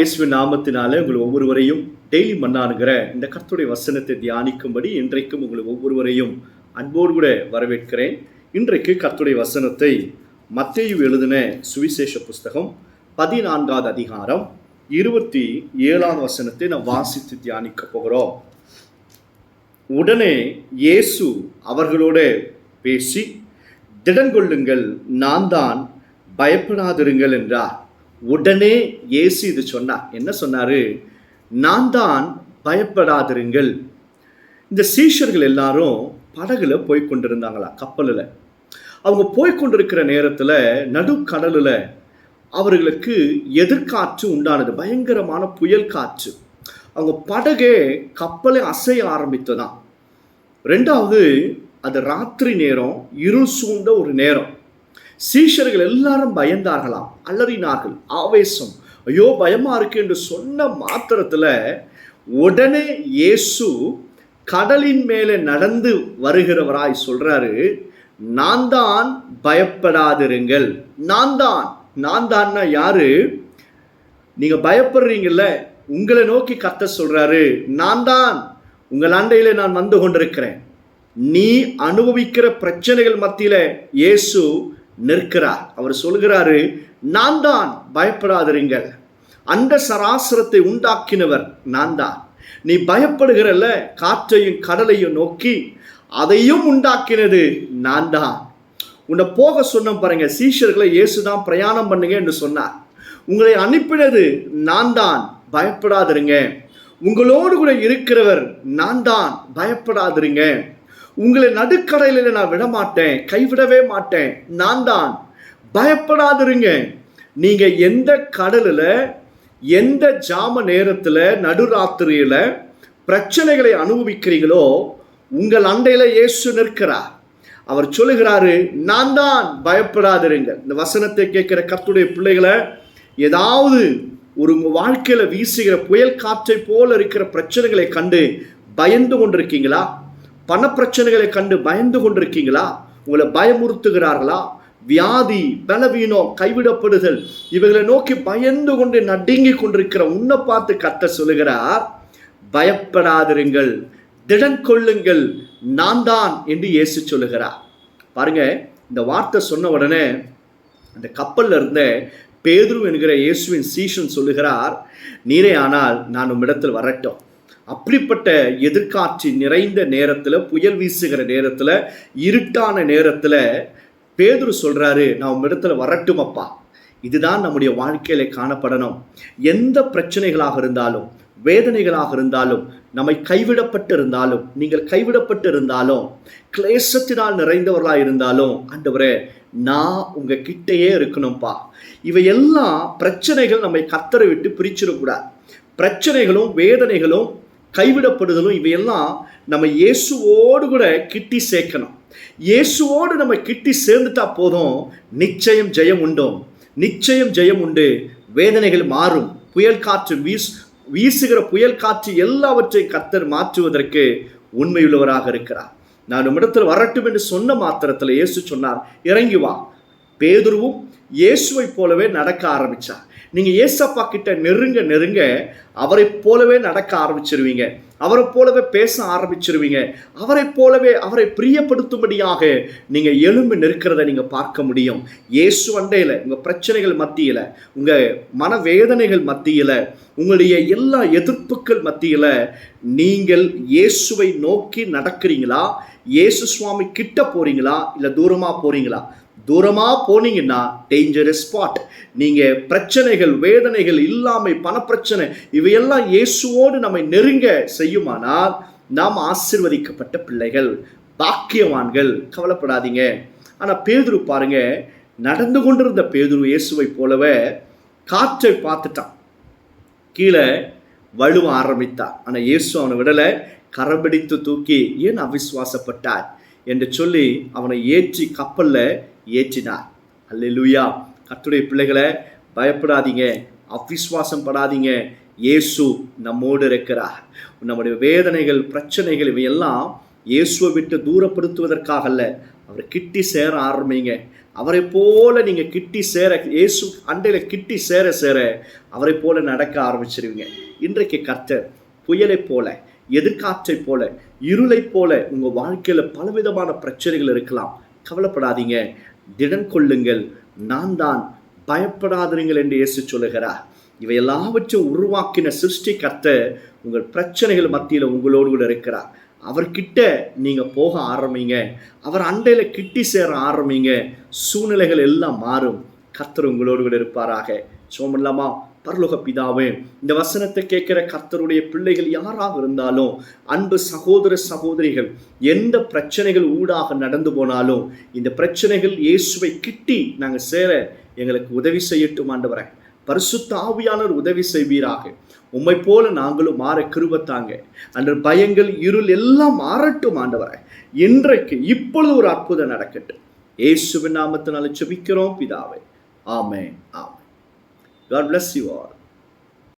இயேசுவின் நாமத்தினாலே உங்கள் ஒவ்வொருவரையும் டெய்லி மன்னானுகிற இந்த கர்த்தருடைய வசனத்தை தியானிக்கும்படி இன்றைக்கும் உங்கள் ஒவ்வொருவரையும் அன்போடு கூட வரவேற்கிறேன். இன்றைக்கு கர்த்தருடைய வசனத்தை மத்தேயு எழுதின சுவிசேஷ புஸ்தகம் 14வது அதிகாரம் 27வது வசனத்தை நாம் வாசித்து தியானிக்க போகிறோம். உடனே இயேசு அவர்களோட பேசி, திடன் கொள்ளுங்கள், நான் தான், பயப்படாதிருங்கள் என்றார். உடனே இயேசு இது சொன்னார். என்ன சொன்னாரு? நான் தான், பயப்படாதிருங்கள். இந்த சீஷர்கள் எல்லாரும் படகுல போய் கொண்டிருந்தாங்களா, கப்பலில். அவங்க போய்கொண்டிருக்கிற நேரத்தில் நடுக்கடலில் அவர்களுக்கு எதிர்காற்று உண்டானது, பயங்கரமான புயல் காற்று. அவங்க படகே கப்பலை அசைய ஆரம்பித்ததான். ரெண்டாவது, அது ராத்திரி நேரம், இருள் சூழ்ந்த ஒரு நேரம். சீஷர்கள் எல்லாரும் பயந்தார்களாம், அலறினார்கள், ஆவேசம், ஐயோ பயமா இருக்கு என்று சொன்ன மாத்திரத்தில் உடனே இயேசு கடலின் மேலே நடந்து வருகிறவராய் சொல்றாரு, நான் தான், பயப்படாதிருங்கள். நான் தான். நான் தான்னா யாரு? நீங்க பயப்படுறீங்கல்ல, உங்களை நோக்கி கர்த்தர் சொல்றாரு, நான் தான் உங்கள் அண்டையில நான் வந்து கொண்டிருக்கிறேன். நீ அனுபவிக்கிற பிரச்சனைகள் மத்தியில இயேசு நிற்கிறார். அவர் சொல்கிறாரு, நான் தான், பயப்படாதிருங்கள். அந்த சராசரத்தை உண்டாக்கினவர் நான் தான். நீ பயப்படுகிறல்ல, காற்றையும் கடலையும் நோக்கி, அதையும் உண்டாக்கினது நான் தான். உன்னை போக சொன்ன பாருங்க, சீஷர்களை இயேசுதான் பிரயாணம் பண்ணுங்க என்று சொன்னார். உங்களை அனுப்பினது நான் தான், பயப்படாதிருங்க. உங்களோடு கூட இருக்கிறவர் நான் தான், பயப்படாதிருங்க. உங்களை நடுக்கடலில் நான் விடமாட்டேன், கைவிடவே மாட்டேன், நான் தான், பயப்படாதிருங்க. நீங்க எந்த கடலில், எந்த ஜாம நேரத்தில், நடுராத்திரியில பிரச்சனைகளை அனுபவிக்கிறீங்களோ, உங்கள் அண்டையில இயேசு நிற்கிறார். அவர் சொல்லுகிறாரு, நான் தான், பயப்படாதிருங்க. இந்த வசனத்தை கேட்கிற கர்த்தருடைய பிள்ளைகளை, ஏதாவது ஒரு வாழ்க்கையில வீசுகிற புயல் காற்றை போல இருக்கிற பிரச்சனைகளை கண்டு பயந்து கொண்டிருக்கீங்களா? பண பிரச்சனைகளை கண்டு பயந்து கொண்டிருக்கீங்களா? உங்களை பயமுறுத்துகிறார்களா? வியாதி, பலவீனம், கைவிடப்படுதல், இவைகளை நோக்கி பயந்து கொண்டு நடுங்கி கொண்டிருக்கிற உன்னை பார்த்து கர்த்தர் சொல்லுகிறார், பயப்படாதிருங்கள், திடன் கொள்ளுங்கள், நான் தான் என்று இயேசு சொல்லுகிறார். பாருங்க, இந்த வார்த்தை சொன்ன உடனே அந்த கப்பல்ல இருந்த பேதுரு என்கிற இயேசுவின் சீஷன் சொல்லுகிறார், நீரே ஆனால் நான் உம்மிடத்தில் வரட்டும். அப்படிப்பட்ட எதிர்காட்சி நிறைந்த நேரத்தில், புயல் வீசுகிற நேரத்தில், இருட்டான நேரத்தில் பேதுரு சொல்றாரு, நான் உம்மிடத்துல வரட்டும் அப்பா. இதுதான் நம்முடைய வாழ்க்கையில காணப்படணும். எந்த பிரச்சனைகளாக இருந்தாலும், வேதனைகளாக இருந்தாலும், நம்மை கைவிடப்பட்டு இருந்தாலும், நீங்கள் கைவிடப்பட்டு இருந்தாலும், கிளேசத்தினால் நிறைந்தவர்களாக இருந்தாலும், ஆண்டவரே நான் உங்க கிட்டையே இருக்கணும்ப்பா. இவையெல்லாம் பிரச்சனைகள் நம்மை கர்த்தரை விட்டு பிரிச்சிடக்கூடாது. பிரச்சனைகளும் வேதனைகளும் கைவிடப்படுதலும் இவையெல்லாம் நம்ம இயேசுவோடு கூட கிட்டி சேர்க்கணும். இயேசுவோடு நம்ம கிட்டி சேர்ந்துட்டா போதும், நிச்சயம் ஜெயம் உண்டு, நிச்சயம் ஜெயம் உண்டு. வேதனைகள் மாறும். புயல் காற்று வீசுகிற புயல் காற்று எல்லாவற்றையும் கர்த்தர் மாற்றுவதற்கு உண்மையுள்ளவராக இருக்கிறார். நான் உம்மிடத்தில் வரட்டும் என்று சொன்ன மாத்திரத்தில் இயேசு சொன்னார், இறங்கி வா. பேதுருவும் இயேசுவை போலவே நடக்க ஆரம்பிச்சார். நீங்க ஏசப்பா கிட்ட நெருங்க நெருங்க அவரை போலவே நடக்க ஆரம்பிச்சிருவீங்க, அவரை போலவே பேச ஆரம்பிச்சிருவீங்க, அவரை போலவே அவரை பிரியப்படுத்தும்படியாக நீங்க எழும்பி நிற்கிறத நீங்க பார்க்க முடியும். இயேசு அண்டையில, உங்க பிரச்சனைகள் மத்தியில, உங்க மனவேதனைகள் மத்தியில, உங்களுடைய எல்லா எதிர்ப்புகள் மத்தியில நீங்கள் இயேசுவை நோக்கி நடக்கிறீங்களா? இயேசு சுவாமி கிட்ட போறீங்களா? இல்ல தூரமா போறீங்களா? தூரமா போனீங்கன்னா டேஞ்சரஸ் ஸ்பாட். நீங்க பிரச்சனைகள், வேதனைகள், இல்லாமை, பணப்பிரச்சனை இவையெல்லாம் இயேசுவோடு நம்மை நெருங்க செய்யுமானால் நாம் ஆசீர்வதிக்கப்பட்ட பிள்ளைகள், பாக்கியவான்கள். கவலைப்படாதீங்க. ஆனா பேதுரு பாருங்க, நடந்து கொண்டிருந்த பேதுரு இயேசுவை போலவே காற்றை பார்த்துட்டான், கீழே வழுவ ஆரம்பித்தான். ஆனா இயேசு அவனை விடலை, கரம்பிடித்து தூக்கி, ஏன் அவிசுவாசப்பட்டார் என்று சொல்லி அவனை ஏற்றி கப்பல்ல ஏற்றினார். அல்லேலூயா. கர்த்தருடைய பிள்ளைகளை, பயப்படாதீங்க, அவிசுவாசம் படாதீங்க. இயேசு நம்மோடு இருக்கிறார். நம்முடைய வேதனைகள், பிரச்சனைகள் இவையெல்லாம் இயேசுவை விட்டு தூரப்படுத்துவதற்காக அல்ல, அவரை கிட்டி சேர ஆரம்பிங்க. அவரை போல நீங்க கிட்டி சேர, இயேசு அண்டையில கிட்டி சேர சேர அவரை போல நடக்க ஆரம்பிச்சிருவீங்க. இன்றைக்கு கர்த்தர் புயலை போல, எதிர்காற்றை போல, இருளை போல உங்க வாழ்க்கையில பலவிதமான பிரச்சனைகள் இருக்கலாம். கவலைப்படாதீங்க, திடன் கொள்ளுங்கள், நான் தான், பயப்படாதீர்கள் என்று இயேசு சொல்லுகிறார். இவை எல்லாவற்றையும் உருவாக்கின சிருஷ்டி கர்த்தர் உங்கள் பிரச்சனைகள் மத்தியில் உங்களோடு கூட இருக்கிறார். அவர்கிட்ட நீங்க போக ஆரம்பிங்க, அவர் அண்டையில கிட்டி சேர ஆரம்பிங்க. சூழ்நிலைகள் எல்லாம் மாறும். கர்த்தர் உங்களோடு கூட இருப்பாராக. சோமல்லாமா. பரலோக பிதாவே, இந்த வசனத்தை கேட்கிற கர்த்தருடைய பிள்ளைகள் யாராக இருந்தாலும், அன்பு சகோதர சகோதரிகள், எந்த பிரச்சனைகள் ஊடாக நடந்து போனாலும் இந்த பிரச்சனைகள் இயேசுவை கிட்டி நாங்கள் சேர எங்களுக்கு உதவி செய்யட்டும் ஆண்டவரே. பரிசுத்த ஆவியானவர் உதவி செய்வீராக. உம்மை போல நாங்களும் மாற கிருபத்தாங்க. அன்று பயங்கள், இருள் எல்லாம் மாறட்டும் ஆண்டவரே. இன்றைக்கு இப்பொழுது ஒரு அற்புதம் நடக்கட்டும். இயேசுவின் நாமத்தினால ஜெபிக்கிறோம் பிதாவே. ஆமென். ஆமென். God bless you all.